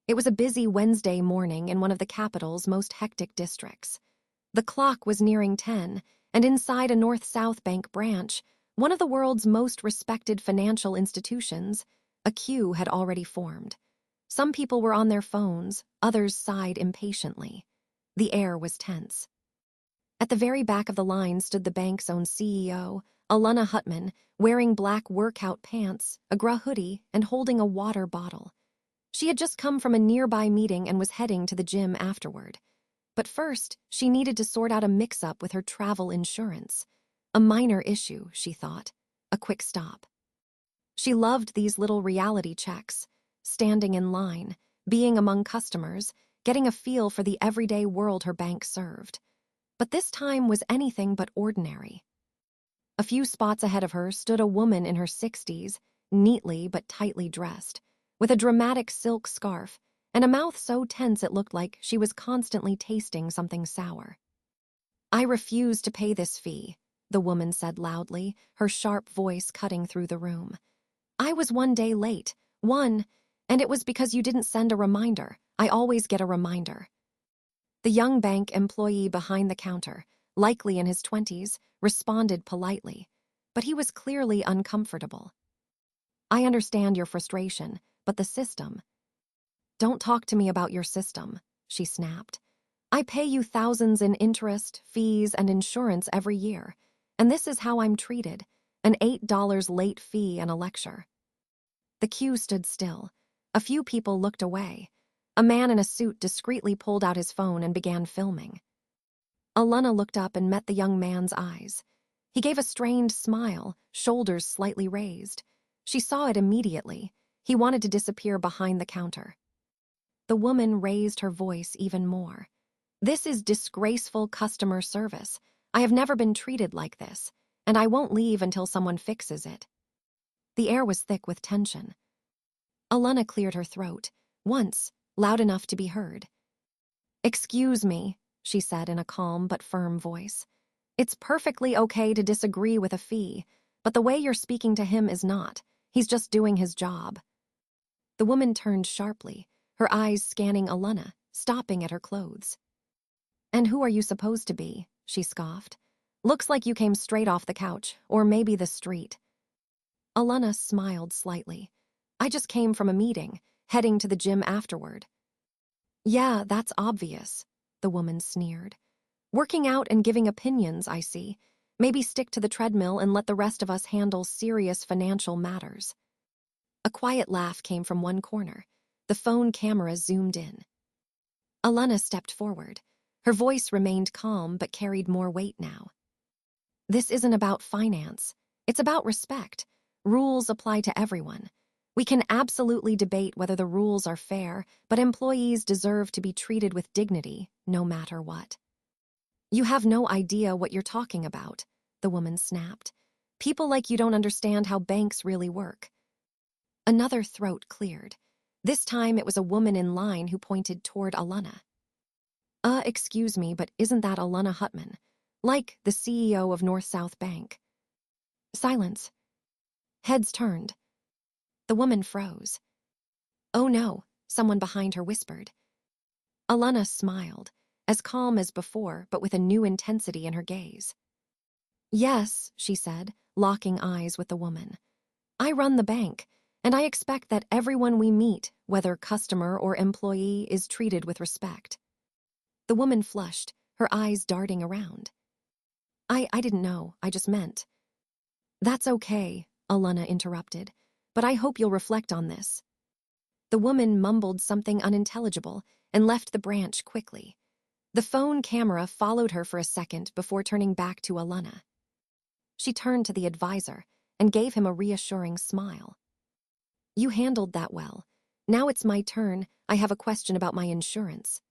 It was a busy Wednesday morning in one of the capital's most hectic districts. The clock was nearing 10, and inside a North-South Bank branch, one of the world's most respected financial institutions, a queue had already formed. Some people were on their phones, others sighed impatiently. The air was tense. At the very back of the line stood the bank's own CEO, Alana Hutman, wearing black workout pants, a gray hoodie, and holding a water bottle. She had just come from a nearby meeting and was heading to the gym afterward. But first, she needed to sort out a mix-up with her travel insurance. A minor issue, she thought. A quick stop. She loved these little reality checks, standing in line, being among customers, getting a feel for the everyday world her bank served. But this time was anything but ordinary. A few spots ahead of her stood a woman in her 60s, neatly but tightly dressed, with a dramatic silk scarf and a mouth so tense it looked like she was constantly tasting something sour. "I refuse to pay this fee," the woman said loudly, her sharp voice cutting through the room. "I was 1 day late, and it was because you didn't send a reminder. I always get a reminder." The young bank employee behind the counter, likely in his 20s, responded politely, but he was clearly uncomfortable. "I understand your frustration, but the system—" "Don't talk to me about your system," she snapped. "I pay you thousands in interest, fees, and insurance every year, and this is how I'm treated, an $8 late fee and a lecture." The queue stood still. A few people looked away. A man in a suit discreetly pulled out his phone and began filming. Alana looked up and met the young man's eyes. He gave a strained smile, shoulders slightly raised. She saw it immediately. He wanted to disappear behind the counter. The woman raised her voice even more. "This is disgraceful customer service. I have never been treated like this, and I won't leave until someone fixes it." The air was thick with tension. Alana cleared her throat, once, loud enough to be heard. "Excuse me," she said in a calm but firm voice. "It's perfectly okay to disagree with a fee, but the way you're speaking to him is not. He's just doing his job." The woman turned sharply, her eyes scanning Alana, stopping at her clothes. "And who are you supposed to be?" she scoffed. "Looks like you came straight off the couch, or maybe the street." Alana smiled slightly. "I just came from a meeting, heading to the gym afterward." "Yeah, that's obvious," the woman sneered. "Working out and giving opinions, I see. Maybe stick to the treadmill and let the rest of us handle serious financial matters." A quiet laugh came from one corner. The phone camera zoomed in. Alana stepped forward. Her voice remained calm but carried more weight now. "This isn't about finance. It's about respect. Rules apply to everyone. We can absolutely debate whether the rules are fair, but employees deserve to be treated with dignity, no matter what." "You have no idea what you're talking about," the woman snapped. "People like you don't understand how banks really work." Another throat cleared. This time it was a woman in line who pointed toward Alana. Excuse me, but isn't that Alana Hutman? Like the CEO of North-South Bank." Silence. Heads turned. The woman froze. "Oh no," someone behind her whispered. Alana smiled, as calm as before, but with a new intensity in her gaze. "Yes," she said, locking eyes with the woman. "I run the bank, and I expect that everyone we meet, whether customer or employee, is treated with respect." The woman flushed, her eyes darting around. I didn't know, I just meant." "That's okay," Alana interrupted, "but I hope you'll reflect on this." The woman mumbled something unintelligible and left the branch quickly. The phone camera followed her for a second before turning back to Alana. She turned to the advisor and gave him a reassuring smile. "You handled that well. Now it's my turn. I have a question about my insurance."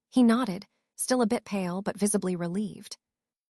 He nodded, still a bit pale but visibly relieved.